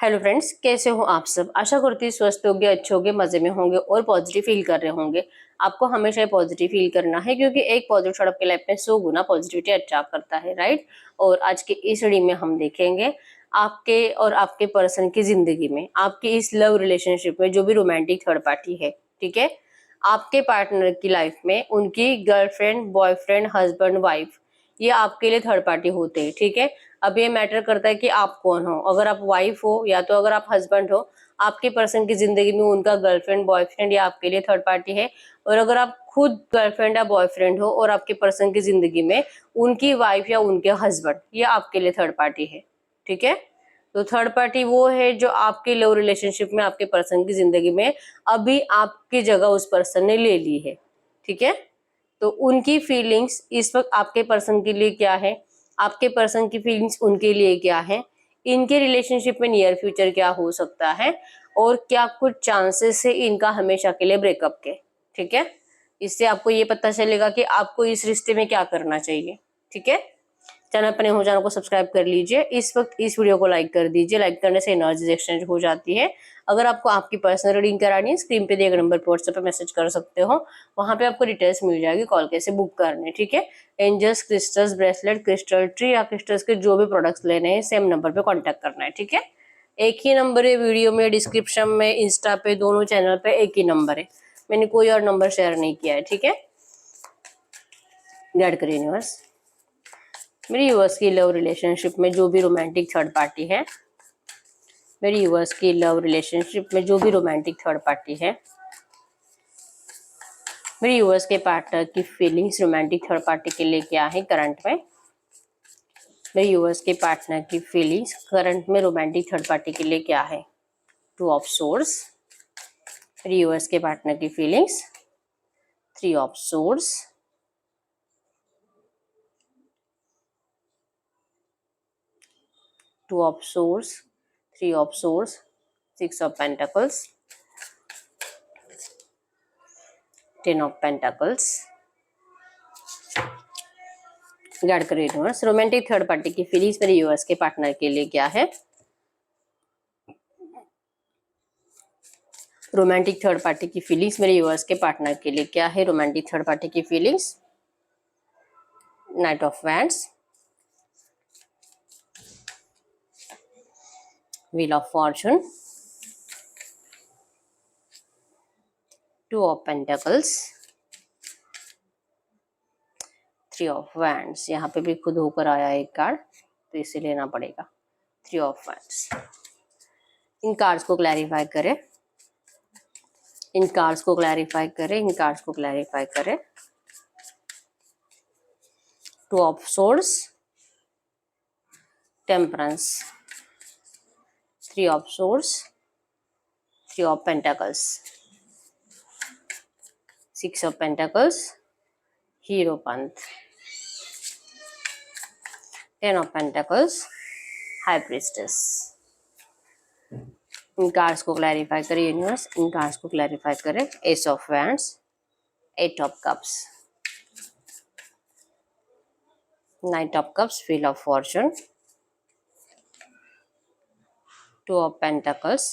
Hello friends, कैसे हो आप सब। आशा करती हूँ स्वस्थ होंगे, अच्छे होंगे, मजे में होंगे और पॉजिटिव फील कर रहे होंगे। आपको हमेशा पॉजिटिव फील करना है क्योंकि एक पॉजिटिव थॉट आपके लाइफ में 100 गुना पॉजिटिविटी अट्रैक्ट करता है, राइट। और आज के इस वीडियो में हम देखेंगे आपके और आपके पर्सन की जिंदगी में, आपकी इस लव रिलेशनशिप में जो भी रोमांटिक थर्ड पार्टी है, ठीक है, आपके पार्टनर की लाइफ में उनकी गर्लफ्रेंड, बॉयफ्रेंड, हस्बैंड, वाइफ, ये आपके लिए थर्ड पार्टी होते हैं, ठीक है। अब ये मैटर करता है कि आप कौन हो। अगर आप वाइफ हो या तो अगर आप हस्बैंड हो, आपके पर्सन की जिंदगी में उनका गर्लफ्रेंड, बॉयफ्रेंड या आपके लिए थर्ड पार्टी है। और अगर आप खुद गर्लफ्रेंड या बॉयफ्रेंड हो और आपके पर्सन की जिंदगी में उनकी वाइफ या उनके हस्बैंड, ये आपके लिए थर्ड पार्टी है, ठीक है। तो थर्ड पार्टी वो है जो आपके लव रिलेशनशिप में आपके पर्सन की जिंदगी में अभी आपकी जगह उस पर्सन ने ले ली है, ठीक है। तो उनकी फीलिंग्स इस वक्त आपके पर्सन के लिए क्या है, आपके पर्सन की फीलिंग्स उनके लिए क्या है, इनके रिलेशनशिप में नियर फ्यूचर क्या हो सकता है और क्या कुछ चांसेस है इनका हमेशा के लिए ब्रेकअप के, ठीक है। इससे आपको ये पता चलेगा कि आपको इस रिश्ते में क्या करना चाहिए, ठीक है। चैनल पर नए हो, चैनल को सब्सक्राइब कर लीजिए। इस वक्त इस वीडियो को लाइक कर दीजिए। लाइक करने से एनर्जी एक्सचेंज हो जाती है। अगर आपको आपकी पर्सनल रीडिंग करानी है, स्क्रीन पे दिए गए नंबर पर व्हाट्सएप पे मैसेज कर सकते हो। वहां पे आपको डिटेल्स मिल जाएगी कॉल कैसे बुक करने, ठीक है। Angels, crystals, bracelet, crystal tree या क्रिस्टल्स के जो भी प्रोडक्ट्स लेने हैं, सेम नंबर पे कॉन्टेक्ट करना है, ठीक है। एक ही नंबर है वीडियो में, डिस्क्रिप्शन में, इंस्टा पे, दोनों चैनल पे एक ही नंबर है। मैंने कोई और नंबर शेयर नहीं किया है, ठीक है। गाइड करिए यूनिवर्स, मेरी यूवर्स की लव रिलेशनशिप में जो भी रोमांटिक थर्ड पार्टी है, मेरी यूवर्स की लव रिलेशनशिप में जो भी रोमांटिक थर्ड पार्टी है, मेरी यूवर्स के पार्टनर की फीलिंग्स रोमांटिक थर्ड पार्टी के लिए क्या है करंट में, मेरी यूवर्स के पार्टनर की फीलिंग्स करंट में रोमांटिक थर्ड पार्टी के लिए क्या है। टू ऑफ सोर्स, मेरी यूवर्स के पार्टनर की feelings, three of source, to of swords, three of source, six of pentacles, ten of pentacles. Guide करिए यूनिवर्स, रोमांटिक थर्ड पार्टी की फीलिंग्स मेरे यूवर्स के पार्टनर के लिए क्या है। रोमांटिक थर्ड पार्टी की फीलिंग्स मेरे यूवर्स के पार्टनर के लिए क्या है। रोमांटिक थर्ड पार्टी की feelings, night of wands, wheel of fortune, two of pentacles, three of wands. यहाँ पे भी खुद होकर आया एक कार्ड, तो इसे लेना पड़ेगा। Three of wands. इन कार्ड्स को क्लैरिफाई करें, इन कार्ड्स को क्लैरिफाई करें, इन कार्ड्स को क्लैरिफाई करें। Two of swords, temperance, three of swords, three of pentacles, six of pentacles, hierophant, ten of pentacles, high priestess. इन कार्ड्स को क्लैरिफाई करें यूनिवर्स, इन कार्ड्स को क्लैरिफाई करें। Ace of wands, eight of cups, knight of cups, wheel of fortune, two of pentacles,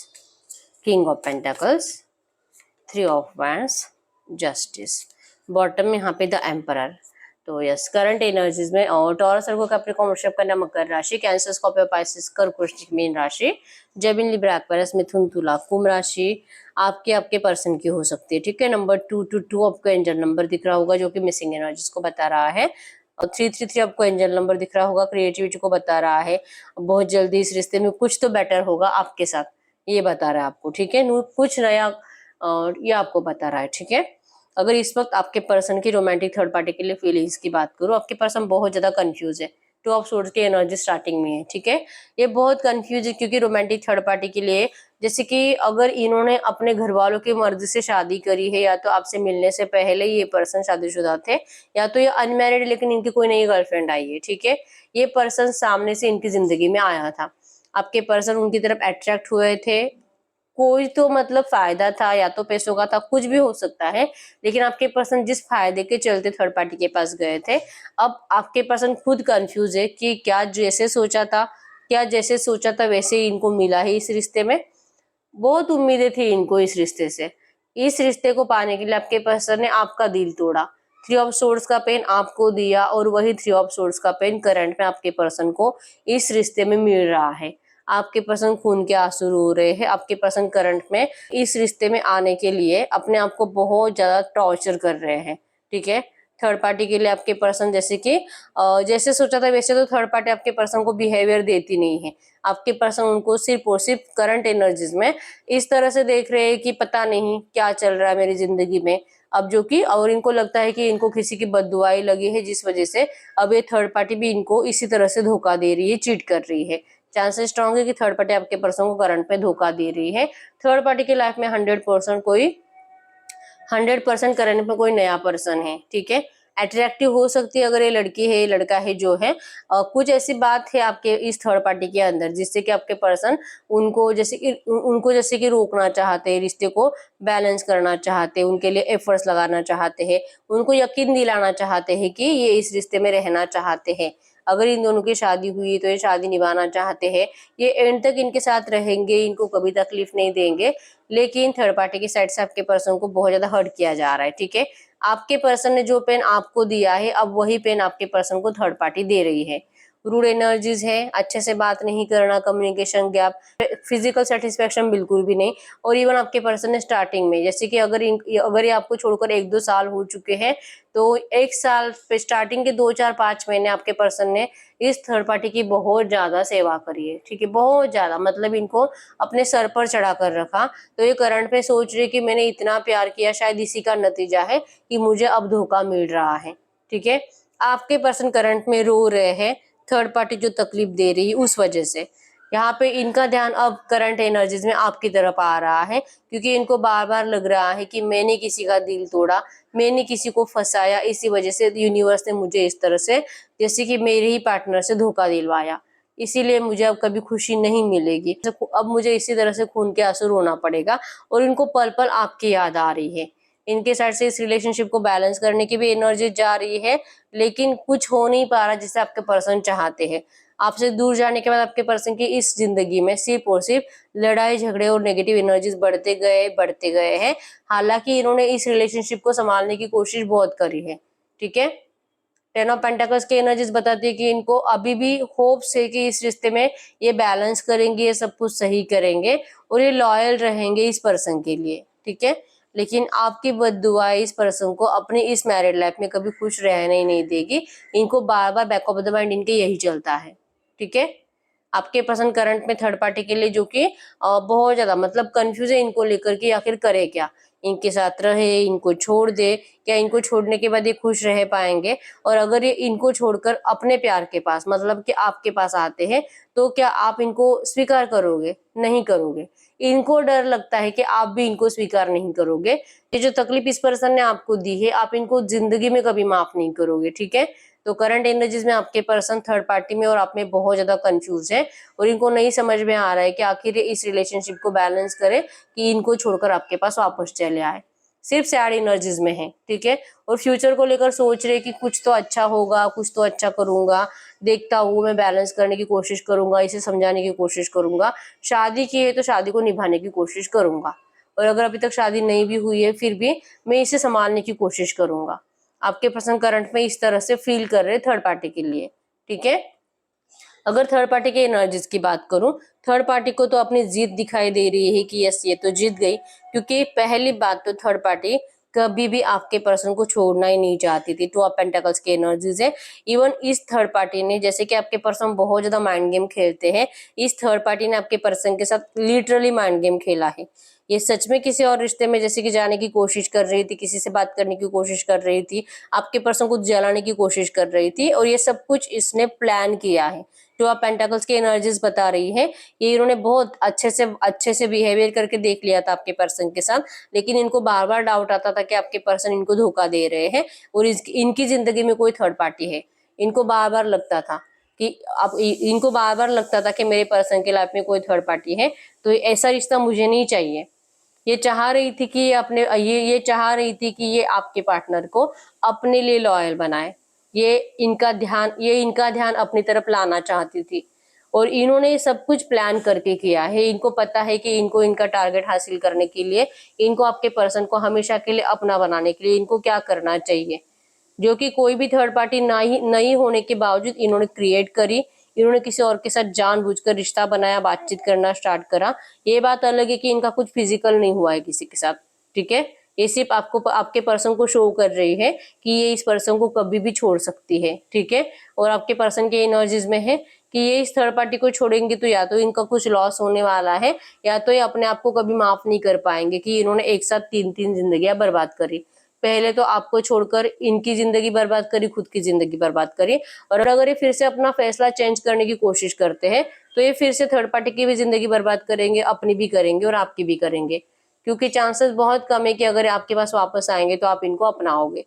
king of pentacles, three of wands, justice. Bottom में यहाँ पे the emperor. तो यस, करंट एनर्जीज में और taurus, वर्गो, Capricorn, वृषभ, कन्या, मकर राशि, कैंसर, स्कॉर्पियो, पाइसेस, कर्क, वृश्चिक, मीन राशि, जेमिनी, लिब्रा, एक्वेरियस, मिथुन, तुला, कुंभ राशि आपके पर्सन की हो सकती है, ठीक है। नंबर 222 आपको एंजल नंबर दिख रहा होगा जो कि मिसिंग एनर्जीज को बता रहा है। और 333 आपको एंजल नंबर दिख रहा होगा, क्रिएटिविटी को बता रहा है। बहुत जल्दी इस रिश्ते में कुछ तो बेटर होगा आपके साथ, ये बता रहा है आपको, ठीक है। कुछ नया ये आपको बता रहा है, ठीक है। अगर इस वक्त आपके पर्सन की रोमांटिक थर्ड पार्टी के लिए फीलिंग्स की बात करूं, आपके पर्सन बहुत ज्यादा कंफ्यूज है। टू ऑफ सोर्ड्स की एनर्जी स्टार्टिंग में है, ठीक है। ये बहुत कंफ्यूज है क्योंकि रोमांटिक थर्ड पार्टी के लिए, जैसे कि अगर इन्होंने अपने घर वालों की मर्जी से शादी करी है, या तो आपसे मिलने से पहले ये पर्सन शादीशुदा थे, या तो ये अनमैरिड लेकिन इनकी कोई नई गर्लफ्रेंड आई है, ठीक है। ये पर्सन सामने से इनकी जिंदगी में आया था, आपके पर्सन उनकी तरफ अट्रैक्ट हुए थे, कोई तो मतलब फायदा था, या तो पैसों का था, कुछ भी हो सकता है। लेकिन आपके पर्सन जिस फायदे के चलते थर्ड पार्टी के पास गए थे, अब आपके पर्सन खुद कंफ्यूज है कि क्या जैसे सोचा था क्या जैसे सोचा था वैसे ही इनको मिला है इस रिश्ते में? बहुत उम्मीदें थी इनको इस रिश्ते से। इस रिश्ते को पाने के लिए आपके पर्सन ने आपका दिल तोड़ा। थ्री ऑफ सोर्ड्स का पेन आपको दिया और वही थ्री ऑफ सोर्ड्स का पेन करंट में आपके पर्सन को इस रिश्ते में मिल रहा है। आपके पर्सन खून के आंसू रो रहे हैं। आपके पर्सन करंट में इस रिश्ते में आने के लिए अपने आप को बहुत ज्यादा टॉर्चर कर रहे हैं। ठीक है, थर्ड पार्टी के लिए आपके पर्सन जैसे कि जैसे सोचा था वैसे तो थर्ड पार्टी आपके पर्सन को बिहेवियर देती नहीं है। आपके पर्सन उनको सिर्फ और सिर्फ करंट एनर्जीज में इस तरह से देख रहे हैं कि पता नहीं क्या चल रहा है मेरी जिंदगी में। अब जो कि और इनको लगता है कि इनको किसी की बददुआई लगी है, जिस वजह से अब ये थर्ड पार्टी भी इनको इसी तरह से धोखा दे रही है, चीट कर रही है। चांसेस स्ट्रॉन्ग है कि थर्ड पार्टी आपके पर्सन को करंट में धोखा दे रही है। थर्ड पार्टी की लाइफ में 100% करंट में कोई नया पर्सन है। ठीक है, अट्रैक्टिव हो सकती है अगर ये लड़की है, लड़का है जो है, कुछ ऐसी बात है आपके इस थर्ड पार्टी के अंदर जिससे कि आपके पर्सन उनको जैसे कि रोकना चाहते हैं, रिश्ते को बैलेंस करना चाहते हैं, उनके लिए एफर्ट्स लगाना चाहते हैं, उनको यकीन दिलाना चाहते हैं कि ये इस रिश्ते में रहना चाहते हैं। अगर इन दोनों की शादी हुई तो ये शादी निभाना चाहते हैं, ये एंड तक इनके साथ रहेंगे, इनको कभी तकलीफ नहीं देंगे। लेकिन थर्ड पार्टी की साइड से आपके पर्सन को बहुत ज्यादा हर्ट किया जा रहा है। ठीक है, आपके पर्सन ने जो पेन आपको दिया है अब वही पेन आपके पर्सन को थर्ड पार्टी दे रही है। रूड एनर्जीज है, अच्छे से बात नहीं करना, कम्युनिकेशन गैप, फिजिकल सेटिस्फेक्शन बिल्कुल भी नहीं। और इवन आपके पर्सन ने स्टार्टिंग में जैसे कि अगर ये आपको छोड़कर 1-2 साल हो चुके हैं तो 1 साल पे स्टार्टिंग के 2-4-5 महीने आपके पर्सन ने इस थर्ड पार्टी की बहुत ज्यादा सेवा करी है। ठीक है, बहुत ज्यादा, मतलब इनको अपने सर पर चढ़ा कर रखा। तो ये करंट में सोच रहे कि मैंने इतना प्यार किया, शायद इसी का नतीजा है कि मुझे अब धोखा मिल रहा है। ठीक है, आपके पर्सन करंट में रो रहे हैं, थर्ड पार्टी जो तकलीफ दे रही है उस वजह से। यहाँ पे इनका ध्यान अब करंट एनर्जीज में आपकी तरफ आ रहा है, क्योंकि इनको बार बार लग रहा है कि मैंने किसी का दिल तोड़ा, मैंने किसी को फंसाया, इसी वजह से यूनिवर्स ने मुझे इस तरह से जैसे कि मेरे ही पार्टनर से धोखा दिलवाया, इसीलिए मुझे अब कभी खुशी नहीं मिलेगी। अब मुझे इसी तरह से खून के आंसू रोना पड़ेगा। और इनको पल पल आपकी याद आ रही है। इनके साइड से इस रिलेशनशिप को बैलेंस करने की भी एनर्जी जा रही है, लेकिन कुछ हो नहीं पा रहा जिसे आपके पर्सन चाहते हैं। आपसे दूर जाने के बाद आपके पर्सन की इस जिंदगी में सिर्फ और सिर्फ लड़ाई झगड़े और नेगेटिव एनर्जीज बढ़ते गए हैं। हालांकि इन्होंने इस रिलेशनशिप को संभालने की कोशिश बहुत करी है। ठीक है, 10 ऑफ पेंटाकल्स की एनर्जीज बताती है कि इनको अभी भी होप्स है कि इस रिश्ते में ये बैलेंस करेंगे, ये सब कुछ सही करेंगे और ये लॉयल रहेंगे इस पर्सन के लिए। ठीक है, लेकिन आपकी बद्दुआ इस पर्सन को अपनी इस मैरिड लाइफ में कभी खुश रहने ही नहीं देगी। इनको बार बार बैक ऑफ द माइंड इनके यही चलता है। ठीक है, आपके पर्सन करंट में थर्ड पार्टी के लिए जो कि बहुत ज्यादा मतलब कंफ्यूज है इनको लेकर कि आखिर करे क्या, इनके साथ रहे, इनको छोड़ दे, क्या इनको छोड़ने के बाद ये खुश रह पाएंगे? और अगर ये इनको छोड़कर अपने प्यार के पास मतलब कि आपके पास आते हैं तो क्या आप इनको स्वीकार करोगे? नहीं करोगे। इनको डर लगता है कि आप भी इनको स्वीकार नहीं करोगे। ये जो तकलीफ इस पर्सन ने आपको दी है आप इनको जिंदगी में कभी माफ नहीं करोगे। ठीक है, तो करंट एनर्जीज में आपके पर्सन थर्ड पार्टी में और आप में बहुत ज्यादा कंफ्यूज है और इनको नहीं समझ में आ रहा है कि आखिर ये इस रिलेशनशिप को बैलेंस करे कि इनको छोड़कर आपके पास वापस चले आए। सिर्फ सैड एनर्जीज में है। ठीक है, और फ्यूचर को लेकर सोच रहे कि कुछ तो अच्छा होगा, कुछ तो अच्छा करूंगा, देखता हूँ, मैं बैलेंस करने की कोशिश करूंगा, इसे समझाने की कोशिश करूंगा, शादी की है तो शादी को निभाने की कोशिश करूंगा, और अगर अभी तक शादी नहीं भी हुई है फिर भी मैं इसे संभालने की कोशिश करूंगा। आपके पर्सन करंट में इस तरह से फील कर रहे थर्ड पार्टी के लिए। ठीक है, अगर थर्ड पार्टी के एनर्जीज की बात करूं, थर्ड पार्टी को तो अपनी जीत दिखाई दे रही है कि यस ये तो जीत गई, क्योंकि पहली बात तो थर्ड पार्टी कभी भी आपके पर्सन को छोड़ना ही नहीं चाहती थी। टू ऑफ पेंटाकल्स की एनर्जीज है। इवन इस थर्ड पार्टी ने, जैसे कि आपके पर्सन बहुत ज्यादा माइंड गेम खेलते हैं, इस थर्ड पार्टी ने आपके पर्सन के साथ लिटरली माइंड गेम खेला है। ये सच में किसी और रिश्ते में जैसे कि जाने की कोशिश कर रही थी, किसी से बात करने की कोशिश कर रही थी, आपके पर्सन को जलाने की कोशिश कर रही थी, और ये सब कुछ इसने प्लान किया है। जो आप पेंटाकल्स की एनर्जीज बता रही है, ये इन्होंने बहुत अच्छे से बिहेवियर करके देख लिया था आपके पर्सन के साथ, लेकिन इनको बार बार डाउट आता था कि आपके पर्सन इनको धोखा दे रहे हैं और इनकी जिंदगी में कोई थर्ड पार्टी है। इनको बार बार लगता था कि अब इनको बार बार लगता था कि मेरे पर्सन के लाइफ में कोई थर्ड पार्टी है, तो ऐसा रिश्ता मुझे नहीं चाहिए। ये चाह रही थी कि ये चाह रही थी कि ये आपके पार्टनर को अपने लिए लॉयल बनाए, ये इनका ध्यान अपनी तरफ लाना चाहती थी। और इन्होंने सब कुछ प्लान करके किया है। इनको पता है कि इनको इनका टारगेट हासिल करने के लिए, इनको आपके पर्सन को हमेशा के लिए अपना बनाने के लिए इनको क्या करना चाहिए, जो कि कोई भी थर्ड पार्टी नहीं होने के बावजूद इन्होंने क्रिएट करी। इन्होंने किसी और के साथ जानबूझकर रिश्ता बनाया, बातचीत करना स्टार्ट करा। ये बात अलग है कि इनका कुछ फिजिकल नहीं हुआ है किसी के साथ, ठीक है। ये सिर्फ आपको आपके पर्सन को शो कर रही है कि ये इस पर्सन को कभी भी छोड़ सकती है, ठीक है। और आपके पर्सन के एनर्जीज में है कि ये इस थर्ड पार्टी को छोड़ेंगे तो या तो इनका कुछ लॉस होने वाला है, या तो ये अपने आप को कभी माफ नहीं कर पाएंगे कि इन्होंने एक साथ 3 जिंदगियां बर्बाद करी। पहले तो आपको छोड़कर इनकी जिंदगी बर्बाद करी, खुद की जिंदगी बर्बाद करी, और अगर ये फिर से अपना फैसला चेंज करने की कोशिश करते हैं तो ये फिर से थर्ड पार्टी की भी जिंदगी बर्बाद करेंगे, अपनी भी करेंगे और आपकी भी करेंगे, क्योंकि चांसेस बहुत कम है कि अगर आपके पास वापस आएंगे तो आप इनको अपनाओगे।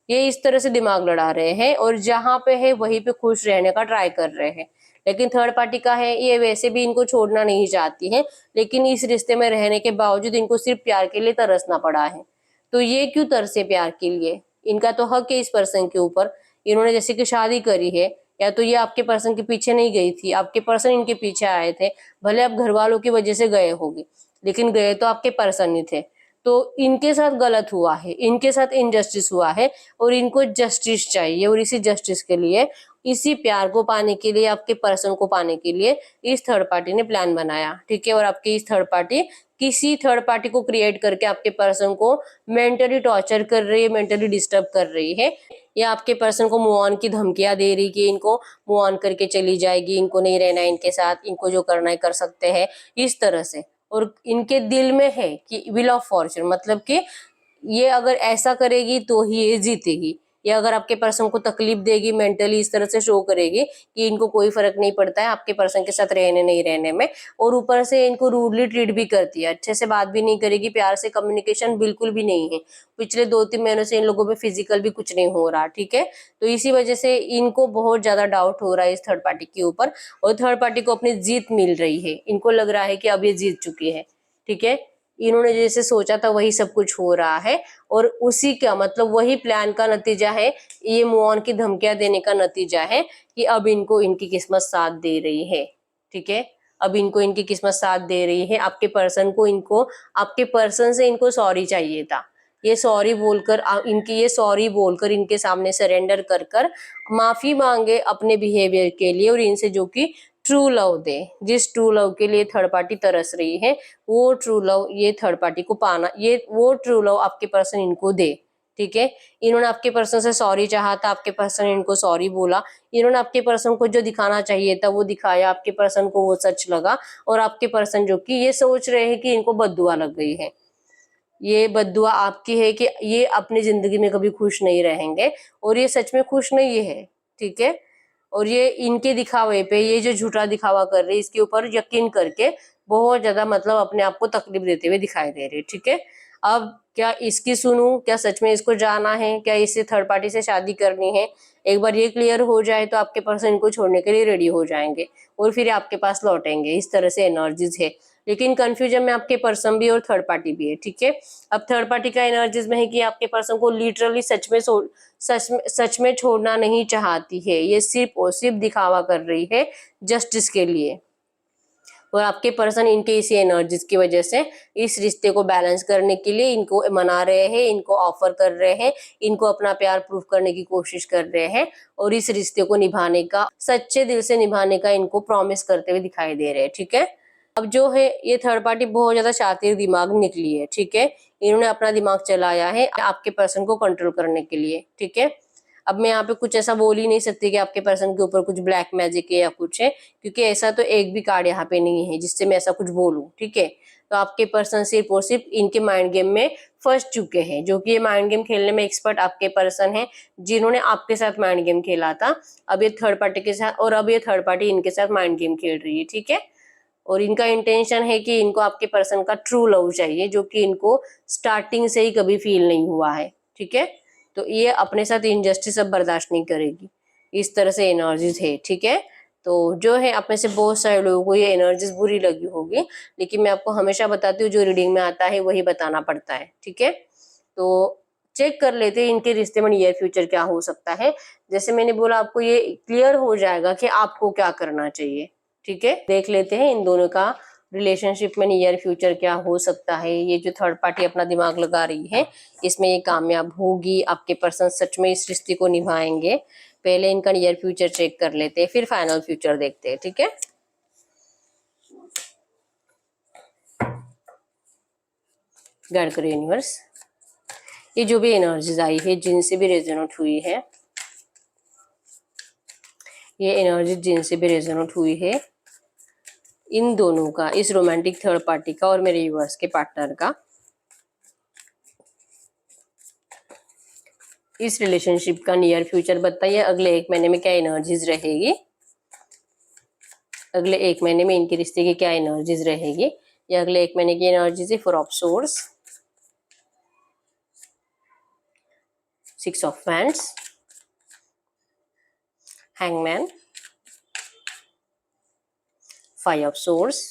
ये इस तरह से दिमाग लड़ा रहे हैं और जहां पे है वहीं पे खुश रहने का ट्राई कर रहे हैं। लेकिन थर्ड पार्टी का है, ये वैसे भी इनको छोड़ना नहीं चाहती है, लेकिन इस रिश्ते में रहने के बावजूद इनको सिर्फ प्यार के लिए तरसना पड़ा है। तो ये क्यों तरसे प्यार के लिए, इनका तो हक है इस पर्सन के ऊपर। इन्होंने जैसे कि शादी करी है, या तो ये आपके पर्सन के पीछे नहीं गई थी, आपके पर्सन इनके पीछे आए थे। भले आप घर वालों की वजह से गए होंगे, लेकिन गए तो आपके पर्सन ही थे। तो इनके साथ गलत हुआ है, इनके साथ इनजस्टिस हुआ है, और इनको जस्टिस चाहिए। और इसी जस्टिस के लिए, इसी प्यार को पाने के लिए, आपके पर्सन को पाने के लिए इस थर्ड पार्टी ने प्लान बनाया, ठीक है। और आपकी इस थर्ड पार्टी किसी थर्ड पार्टी को क्रिएट करके आपके पर्सन को मेंटली टॉर्चर कर रही है, मेंटली डिस्टर्ब कर रही है, या आपके पर्सन को मूव ऑन की धमकियां दे रही कि इनको मूव ऑन करके चली जाएगी, इनको नहीं रहना है इनके साथ, इनको जो करना है कर सकते हैं, इस तरह से। और इनके दिल में है कि विल ऑफ फॉर्चून, मतलब कि ये अगर ऐसा करेगी तो ही ये जीतेगी। ये अगर आपके पर्सन को तकलीफ देगी, मेंटली इस तरह से शो करेगी कि इनको कोई फर्क नहीं पड़ता है आपके पर्सन के साथ रहने नहीं रहने में, और ऊपर से इनको रूडली ट्रीट भी करती है, अच्छे से बात भी नहीं करेगी, प्यार से कम्युनिकेशन बिल्कुल भी नहीं है। पिछले 2-3 महीनों से इन लोगों में फिजिकल भी कुछ नहीं हो रहा, ठीक है। तो इसी वजह से इनको बहुत ज्यादा डाउट हो रहा है इस थर्ड पार्टी के ऊपर, और थर्ड पार्टी को अपनी जीत मिल रही है। इनको लग रहा है कि अब ये जीत चुकी है, ठीक है। इन्होंने जैसे सोचा था वही सब कुछ हो रहा है, और उसी का मतलब वही प्लान का नतीजा है, ये मूव ऑन की धमकियां देने का नतीजा है कि अब इनको इनकी किस्मत साथ दे रही है, ठीक है। अब इनको इनकी किस्मत साथ दे रही है। आपके पर्सन को, इनको आपके पर्सन से इनको सॉरी चाहिए था। ये सॉरी बोलकर ये सॉरी बोलकर इनके सामने सरेंडर कर कर माफी मांगे अपने बिहेवियर के लिए, और इनसे जो कि ट्रू लव दे, जिस ट्रू लव के लिए थर्ड पार्टी तरस रही है, वो ट्रू लव ये थर्ड पार्टी को पाना, ये वो ट्रू लव आपके पर्सन इनको दे, ठीक है। इन्होंने आपके पर्सन से सॉरी चाहा था, आपके पर्सन इनको सॉरी बोला। इन्होंने आपके पर्सन को जो दिखाना चाहिए था वो दिखाया, आपके पर्सन को वो सच लगा, और आपके पर्सन जो कि ये सोच रहे हैं कि इनको बद्दुआ लग गई है। ये बद्दुआ आपकी है कि ये अपनी जिंदगी में कभी खुश नहीं रहेंगे, और ये सच में खुश नहीं है, ठीक है। और ये इनके दिखावे पे, ये जो झूठा दिखावा कर रही है, इसके ऊपर यकीन करके बहुत ज्यादा मतलब अपने आप को तकलीफ देते हुए दिखाई दे रहे, ठीक है। अब क्या इसकी सुनूं, क्या सच में इसको जाना है, क्या इसे थर्ड पार्टी से शादी करनी है? एक बार ये क्लियर हो जाए तो आपके पर्सन इनको छोड़ने के लिए रेडी हो जाएंगे, और फिर आपके पास लौटेंगे। इस तरह से एनर्जीज है। लेकिन कंफ्यूजन में आपके पर्सन भी और थर्ड पार्टी भी है, ठीक है। अब थर्ड पार्टी का एनर्जीज में है कि आपके पर्सन को लिटरली सच में छोड़ना नहीं चाहती है। ये सिर्फ और सिर्फ दिखावा कर रही है जस्टिस के लिए, और आपके पर्सन इनके इसी एनर्जीज की वजह से इस रिश्ते को बैलेंस करने के लिए इनको मना रहे हैं, इनको ऑफर कर रहे हैं, इनको अपना प्यार प्रूफ करने की कोशिश कर रहे हैं, और इस रिश्ते को निभाने का, सच्चे दिल से निभाने का इनको प्रॉमिस करते हुए दिखाई दे रहे हैं, ठीक है। अब जो है ये थर्ड पार्टी बहुत ज्यादा शातिर दिमाग निकली है, ठीक है। इन्होंने अपना दिमाग चलाया है आपके पर्सन को कंट्रोल करने के लिए, ठीक है। अब मैं यहाँ पे कुछ ऐसा बोल ही नहीं सकती कि आपके पर्सन के ऊपर कुछ ब्लैक मैजिक है या कुछ है, क्योंकि ऐसा तो एक भी कार्ड यहाँ पे नहीं है जिससे मैं ऐसा कुछ बोलूं, ठीक है। तो आपके पर्सन सिर्फ और सिर्फ इनके माइंड गेम में फंस चुके हैं, जो कि ये माइंड गेम खेलने में एक्सपर्ट आपके पर्सन है, जिन्होंने आपके साथ माइंड गेम खेला था। अब ये थर्ड पार्टी के साथ, और अब ये थर्ड पार्टी इनके साथ माइंड गेम खेल रही है, ठीक है। और इनका इंटेंशन है कि इनको आपके पर्सन का ट्रू लव चाहिए, जो कि इनको स्टार्टिंग से ही कभी फील नहीं हुआ है, ठीक है। तो ये अपने साथ इनजस्टिस अब बर्दाश्त नहीं करेगी। इस तरह से एनर्जीज है, ठीक है। तो जो है आप में से बहुत सारे लोगों को ये एनर्जीज बुरी लगी होगी, लेकिन मैं आपको हमेशा बताती हूँ जो रीडिंग में आता है वही बताना पड़ता है, ठीक है। तो चेक कर लेते हैं इनके रिश्ते में नियर फ्यूचर क्या हो सकता है। जैसे मैंने बोला, आपको ये क्लियर हो जाएगा कि आपको क्या करना चाहिए, ठीक है, देख लेते हैं इन दोनों का रिलेशनशिप में नियर फ्यूचर क्या हो सकता है। ये जो थर्ड पार्टी अपना दिमाग लगा रही है इसमें ये कामयाब होगी, आपके पर्सन सच में इस रिश्ते को निभाएंगे। पहले इनका नियर फ्यूचर चेक कर लेते हैं, फिर फाइनल फ्यूचर देखते हैं। ठीक है, गाइड करो यूनिवर्स, ये जो भी एनर्जीज आई है जिनसे भी रेजोनेट हुई है, ये एनर्जी जिनसे भी रेजोनेट हुई है, इन दोनों का, इस रोमांटिक थर्ड पार्टी का और मेरे यूनिवर्स के पार्टनर का, इस रिलेशनशिप का नियर फ्यूचर बताइए। अगले 1 महीने में क्या एनर्जीज रहेगी, अगले 1 महीने में इनके रिश्ते की क्या एनर्जीज रहेगी। ये अगले 1 महीने की एनर्जीज है। 4 of source, 6 of wands, hangman, 5 of source,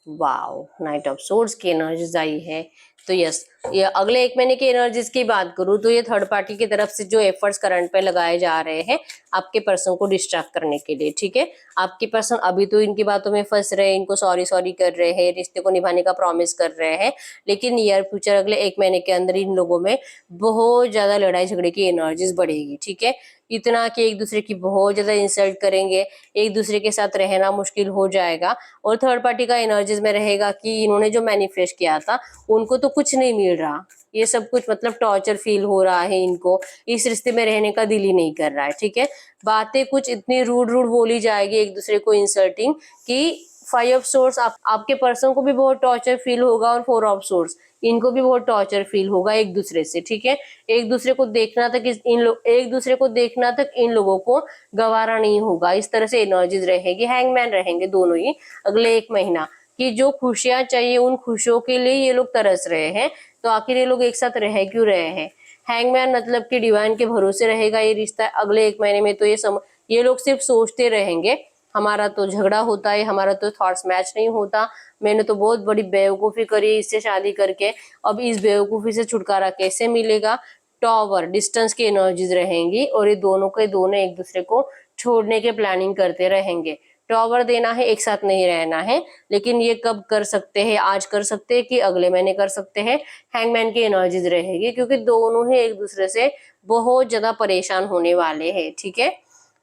wow, night of source की एनर्जीज आई है। तो यस, ये अगले 1 महीने की एनर्जीज की बात करूं तो ये थर्ड पार्टी की तरफ से जो एफर्ट्स करंट पे लगाए जा रहे हैं आपके पर्सन को डिस्ट्रैक्ट करने के लिए। ठीक है, आपके पर्सन अभी तो इनकी बातों में फंस रहे हैं, इनको सॉरी सॉरी कर रहे हैं, रिश्ते को निभाने का प्रॉमिस कर रहे हैं, लेकिन नियर फ्यूचर अगले 1 महीने के अंदर इन लोगों में बहुत ज्यादा लड़ाई झगड़े की एनर्जीज बढ़ेगी। ठीक है, इतना कि एक दूसरे की बहुत ज्यादा इंसल्ट करेंगे, एक दूसरे के साथ रहना मुश्किल हो जाएगा। और थर्ड पार्टी का एनर्जीज में रहेगा कि इन्होंने जो मैनिफेस्ट किया था उनको तो कुछ नहीं मिल रहा, ये सब कुछ मतलब टॉर्चर फील हो रहा है, इनको इस रिश्ते में रहने का दिल ही नहीं कर रहा है। ठीक है, बातें कुछ इतनी रूड रूड बोली जाएगी एक दूसरे को इंसल्टिंग कि 5 ऑफ सोर्स आपके पर्सन को भी बहुत टॉर्चर फील होगा और 4 ऑफ सोर्स इनको भी बहुत टॉर्चर फील होगा एक दूसरे से। ठीक है, एक दूसरे को देखना तक एक दूसरे को देखना तक इन लोगों को गवारा नहीं होगा। इस तरह से एनर्जीज रहेगी। हैंगमैन रहेंगे दोनों ही अगले 1 महीना कि जो खुशियां चाहिए उन खुशियों के लिए ये लोग तरस रहे हैं, तो आखिर ये लोग एक साथ रह क्यों रहे हैं। हैंगमैन मतलब कि डिवाइन के भरोसे रहेगा ये रिश्ता अगले 1 महीने में। तो ये लोग सिर्फ सोचते रहेंगे हमारा तो झगड़ा होता है, हमारा तो थॉट्स मैच नहीं होता, मैंने तो बहुत बड़ी बेवकूफी करी इससे शादी करके, अब इस बेवकूफी से छुटकारा कैसे मिलेगा। टॉवर डिस्टेंस की एनर्जीज रहेंगी और ये दोनों के दोनों एक दूसरे को छोड़ने के प्लानिंग करते रहेंगे। टॉवर देना है, एक साथ नहीं रहना है, लेकिन ये कब कर सकते हैं, आज कर सकते हैं कि अगले महीने कर सकते हैं। हैंगमैन की एनर्जीज रहेगी क्योंकि दोनों ही एक दूसरे से बहुत ज्यादा परेशान होने वाले हैं। ठीक है,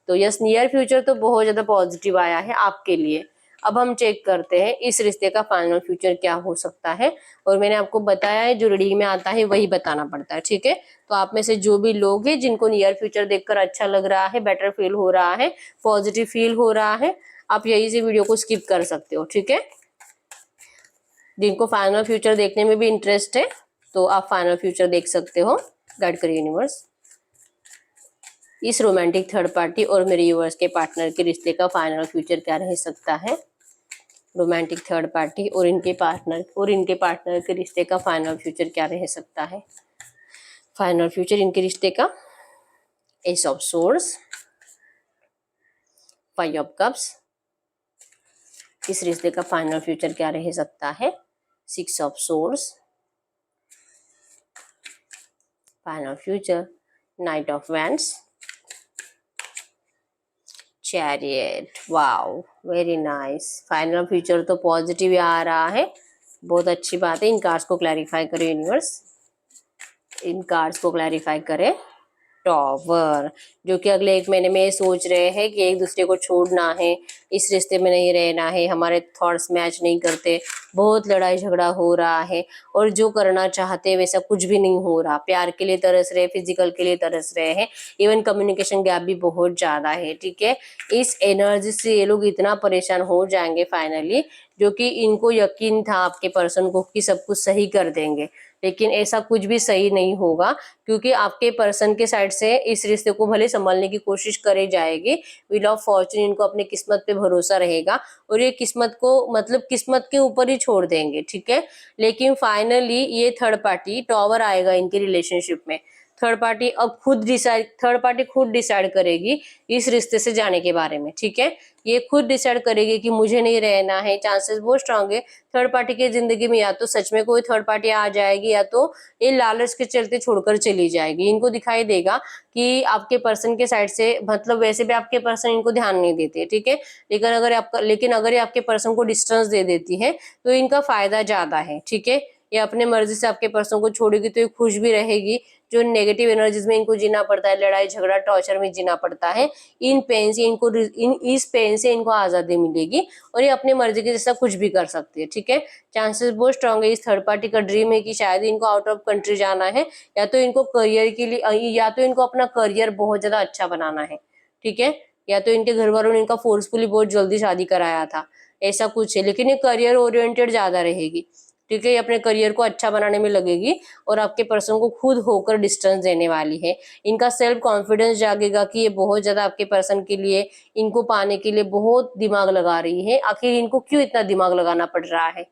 तो यस, नियर फ्यूचर तो बहुत ज्यादा पॉजिटिव आया है आपके लिए। अब हम चेक करते हैं इस रिश्ते का फाइनल फ्यूचर क्या हो सकता है। और मैंने आपको बताया है जो रीडिंग में आता है वही बताना पड़ता है। ठीक है, तो आप में से जो भी लोग हैं जिनको नियर फ्यूचर देखकर अच्छा लग रहा है, बेटर फील हो रहा है, पॉजिटिव फील हो रहा है, आप यही से वीडियो को स्किप कर सकते हो। ठीक है, जिनको फाइनल फ्यूचर देखने में भी इंटरेस्ट है तो आप फाइनल फ्यूचर देख सकते हो। गाइड करिए यूनिवर्स, इस रोमांटिक थर्ड पार्टी और मेरे यूनिवर्स के पार्टनर के रिश्ते का फाइनल फ्यूचर क्या रह सकता है। रोमांटिक थर्ड पार्टी और इनके पार्टनर के रिश्ते का फाइनल फ्यूचर क्या रह सकता है। फाइनल फ्यूचर इनके रिश्ते का, S of source, 5 of cups, इस रिश्ते का फाइनल फ्यूचर क्या रह सकता है। 6 of source, final future, night of wands, chariot, wow very nice. Final future तो पॉजिटिव आ रहा है, बहुत अच्छी बात है। इन कार्ड्स को क्लैरिफाई करें यूनिवर्स, इन कार्ड्स को क्लैरिफाई करें। टॉवर, जो कि अगले 1 महीने में ये सोच रहे हैं कि एक दूसरे को छोड़ना है, इस रिश्ते में नहीं रहना है, हमारे थॉट्स मैच नहीं करते, बहुत लड़ाई झगड़ा हो रहा है और जो करना चाहते वैसा कुछ भी नहीं हो रहा। प्यार के लिए तरस रहे, फिजिकल के लिए तरस रहे हैं, इवन कम्युनिकेशन गैप भी बहुत ज्यादा है। ठीक है, इस एनर्जी से ये लोग इतना परेशान हो जाएंगे फाइनली, जो कि इनको यकीन था आपके पर्सन को कि सब कुछ सही कर देंगे, लेकिन ऐसा कुछ भी सही नहीं होगा क्योंकि आपके पर्सन के साइड से इस रिश्ते को भले संभालने की कोशिश करे जाएगी। व्हील ऑफ फॉर्चून, इनको अपनी किस्मत पे भरोसा रहेगा और ये किस्मत को मतलब किस्मत के ऊपर ही छोड़ देंगे। ठीक है, लेकिन फाइनली ये थर्ड पार्टी टॉवर आएगा इनके रिलेशनशिप में। थर्ड पार्टी खुद डिसाइड करेगी इस रिश्ते से जाने के बारे में, ठीक है। ये खुद डिसाइड करेगी कि मुझे नहीं रहना है। चांसेस बहुत स्ट्रांग है थर्ड पार्टी की जिंदगी में या तो सच में कोई थर्ड पार्टी आ जाएगी या तो ये लालच के चलते छोड़कर चली जाएगी। इनको दिखाई देगा कि आपके पर्सन के साइड से, मतलब वैसे भी आपके पर्सन इनको ध्यान नहीं देते, ठीक है, लेकिन अगर ये आपके पर्सन को डिस्टेंस दे देती है तो इनका फायदा ज्यादा है, ठीक है। ये अपने मर्जी से आपके पर्सन को छोड़ेगी तो ये खुश भी रहेगी। जो नेगेटिव एनर्जीज में इनको जीना पड़ता है, लड़ाई झगड़ा टॉर्चर में जीना पड़ता है, इस पेन से इनको आजादी मिलेगी और ये अपनी मर्जी के जैसा कुछ भी कर सकती है, ठीक है। चांसेस बहुत स्ट्रांग है इस थर्ड पार्टी का ड्रीम है कि शायद इनको आउट ऑफ कंट्री जाना है या तो इनको करियर के लिए, या तो इनको अपना करियर बहुत ज्यादा अच्छा बनाना है, ठीक है, या तो इनके घर वालों ने इनका फोर्सफुली बहुत जल्दी शादी कराया था, ऐसा कुछ है। लेकिन ये करियर ओरिएंटेड ज्यादा रहेगी, ठीक है। ये अपने करियर को अच्छा बनाने में लगेगी और आपके पर्सन को खुद होकर डिस्टेंस देने वाली है। इनका सेल्फ कॉन्फिडेंस जागेगा कि ये बहुत ज्यादा आपके पर्सन के लिए, इनको पाने के लिए बहुत दिमाग लगा रही है। आखिर इनको क्यों इतना दिमाग लगाना पड़ रहा है।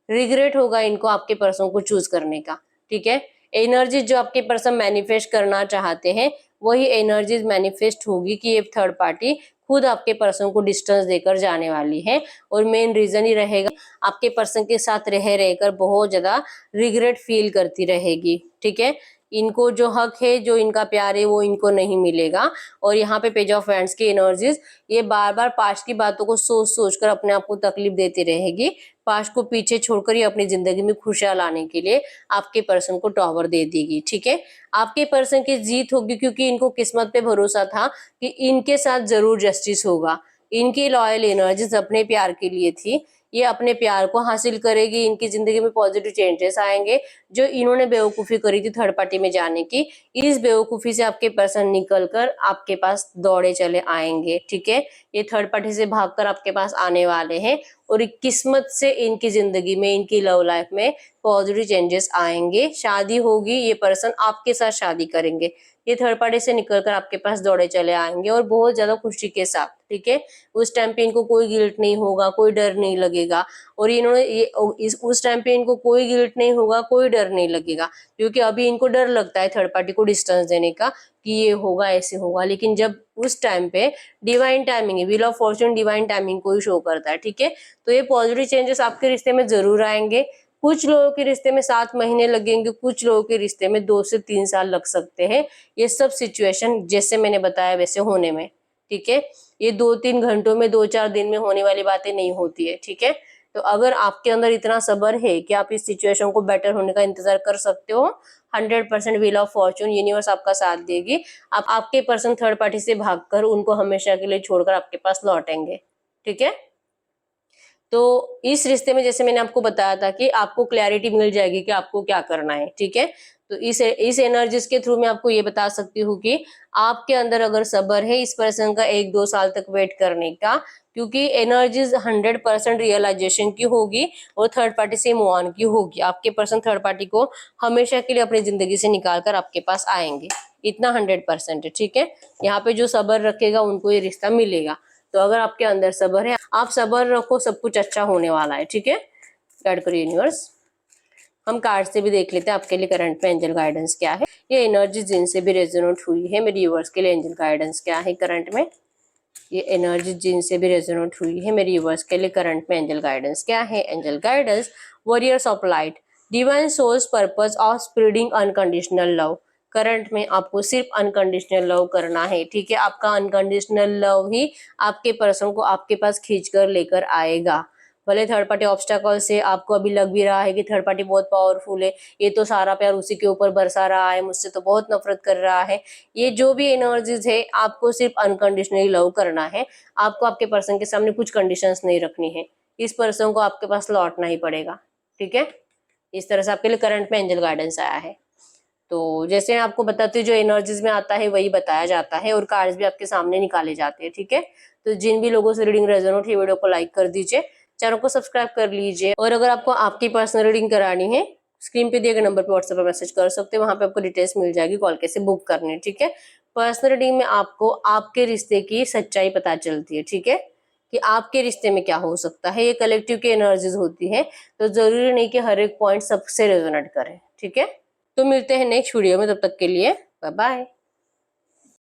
रिग्रेट होगा इनको आपके पर्सन को चूज करने का, ठीक है। एनर्जी जो आपके पर्सन मैनिफेस्ट करना चाहते हैं वही एनर्जीज मैनिफेस्ट होगी कि ये थर्ड पार्टी खुद आपके पर्सन को डिस्टेंस देकर जाने वाली है। और मेन रीजन ही रहेगा आपके पर्सन के साथ रह रहकर बहुत ज्यादा रिग्रेट फील करती रहेगी, ठीक है। इनको जो हक है, जो इनका प्यार है वो इनको नहीं मिलेगा। और यहाँ पे पेज ऑफ हैंड्स की एनर्जीज, ये बार बार पास्ट की बातों को सोच सोच कर अपने आप को तकलीफ देती रहेगी। पास्ट को पीछे छोड़कर ये अपनी जिंदगी में खुशियां लाने के लिए आपके पर्सन को टॉवर दे देगी, ठीक है। आपके पर्सन की जीत होगी क्योंकि इनको किस्मत पे भरोसा था कि इनके साथ जरूर जस्टिस होगा। इनकी लॉयल एनर्जीज अपने प्यार के लिए थी, ये अपने प्यार को हासिल करेगी। इनकी जिंदगी में पॉजिटिव चेंजेस आएंगे। जो इन्होंने बेवकूफी करी थी थर्ड पार्टी में जाने की, इस बेवकूफी से आपके पर्सन निकलकर आपके पास दौड़े चले आएंगे, ठीक है। ये थर्ड पार्टी से भागकर आपके पास आने वाले हैं और किस्मत से इनकी जिंदगी में, इनकी लव लाइफ में पॉजिटिव चेंजेस आएंगे। शादी होगी, ये पर्सन आपके साथ शादी करेंगे। ये थर्ड पार्टी से निकलकर आपके पास दौड़े चले आएंगे और बहुत ज्यादा खुशी के साथ, ठीक है। उस टाइम पे इनको कोई गिल्ट नहीं होगा, कोई डर नहीं लगेगा। और इन्होंने उस टाइम पे इनको कोई गिल्ट नहीं होगा, कोई डर नहीं लगेगा, क्योंकि अभी इनको डर लगता है थर्ड पार्टी को डिस्टेंस देने का कि ये होगा, ऐसे होगा। लेकिन जब उस टाइम पे डिवाइन टाइमिंग है, wheel of Fortune divine timing को ही शो करता है, ठीक है। तो ये पॉजिटिव चेंजेस आपके रिश्ते में जरूर आएंगे। कुछ लोगों के रिश्ते में 7 महीने लगेंगे, कुछ लोगों के रिश्ते में 2 से 3 साल लग सकते हैं। ये सब सिचुएशन जैसे मैंने बताया वैसे होने में, ठीक है। ये 2-3 घंटों में, 2-4 दिन में होने वाली बातें नहीं होती है, ठीक है। तो अगर आपके अंदर इतना सब्र है कि आप इस सिचुएशन को बेटर होने का इंतजार कर सकते हो, 100% व्हील ऑफ फॉर्च्यून यूनिवर्स आपका साथ देगी। आपके पर्सन थर्ड पार्टी से भागकर उनको हमेशा के लिए छोड़कर आपके पास लौटेंगे, ठीक है। तो इस रिश्ते में जैसे मैंने आपको बताया था कि आपको क्लैरिटी मिल जाएगी कि आपको क्या करना है, ठीक है। तो इस एनर्जीज के थ्रू मैं आपको ये बता सकती हूँ कि आपके अंदर अगर सब्र है इस पर्सन का 1-2 साल तक वेट करने का, क्योंकि एनर्जीज 100% रियलाइजेशन की होगी और थर्ड पार्टी से मूव ऑन की होगी। आपके पर्सन थर्ड पार्टी को हमेशा के लिए अपनी जिंदगी से निकाल कर आपके पास आएंगे, इतना 100% है, ठीक है। यहाँ पे जो सब्र रखेगा उनको ये रिश्ता मिलेगा। तो अगर आपके अंदर सब्र है, आप सब्र रखो, सब कुछ अच्छा होने वाला है, ठीक है। गाइड करो यूनिवर्स। हम कार्ड से भी देख लेते हैं आपके लिए करंट में एंजल गाइडेंस क्या है। ये एनर्जी जिनसे भी रेजोनेट हुई है मेरी व्यूअर्स के लिए एंजल गाइडेंस क्या है करंट में। ये एनर्जी जिनसे भी रेजोनेट हुई है मेरी व्यूअर्स के लिए करंट में एंजल गाइडेंस क्या है। Angel guidance, warriors of light, divine source purpose of spreading unconditional love. Current में आपको सिर्फ अनकंडीशनल लव करना है, ठीक है। आपका अनकंडीशनल लव ही आपके पर्सन को आपके पास खींच कर लेकर आएगा। भले थर्ड पार्टी ऑब्स्टेकल से आपको अभी लग भी रहा है कि थर्ड पार्टी बहुत पावरफुल है, ये तो सारा प्यार उसी के ऊपर बरसा रहा है, मुझसे तो बहुत नफरत कर रहा है। ये जो भी एनर्जीज है, आपको सिर्फ अनकंडीशनली लव करना है। आपको आपके पर्सन के सामने कुछ कंडीशंस नहीं रखनी है। इस पर्सन को आपके पास लौटना ही पड़ेगा, ठीक है। इस तरह से आपके लिए करंट में एंजल गाइडेंस आया है। तो जैसे मैं आपको बताती हूँ जो एनर्जीज में आता है वही बताया जाता है और कार्ड्स भी आपके सामने निकाले जाते हैं, ठीक है। तो जिन भी लोगों से रीडिंग रेजोनेट है वीडियो को लाइक कर दीजिए, चैनल को सब्सक्राइब कर लीजिए। और अगर आपको आपकी पर्सनल रीडिंग करानी है, स्क्रीन पे दिए गए नंबर पर व्हाट्सएप पर मैसेज कर सकते हैं, वहां पे आपको डिटेल्स मिल जाएगी, कॉल कैसे बुक करनी है, ठीक है। पर्सनल रीडिंग में आपको आपके रिश्ते की सच्चाई पता चलती है, ठीक है, कि आपके रिश्ते में क्या हो सकता है। ये कलेक्टिव की एनर्जीज होती है, तो जरूरी नहीं कि हर एक पॉइंट सबसे रेजोनेट करे, ठीक है। तो मिलते हैं नेक्स्ट वीडियो में, तब तक के लिए बाय बाय।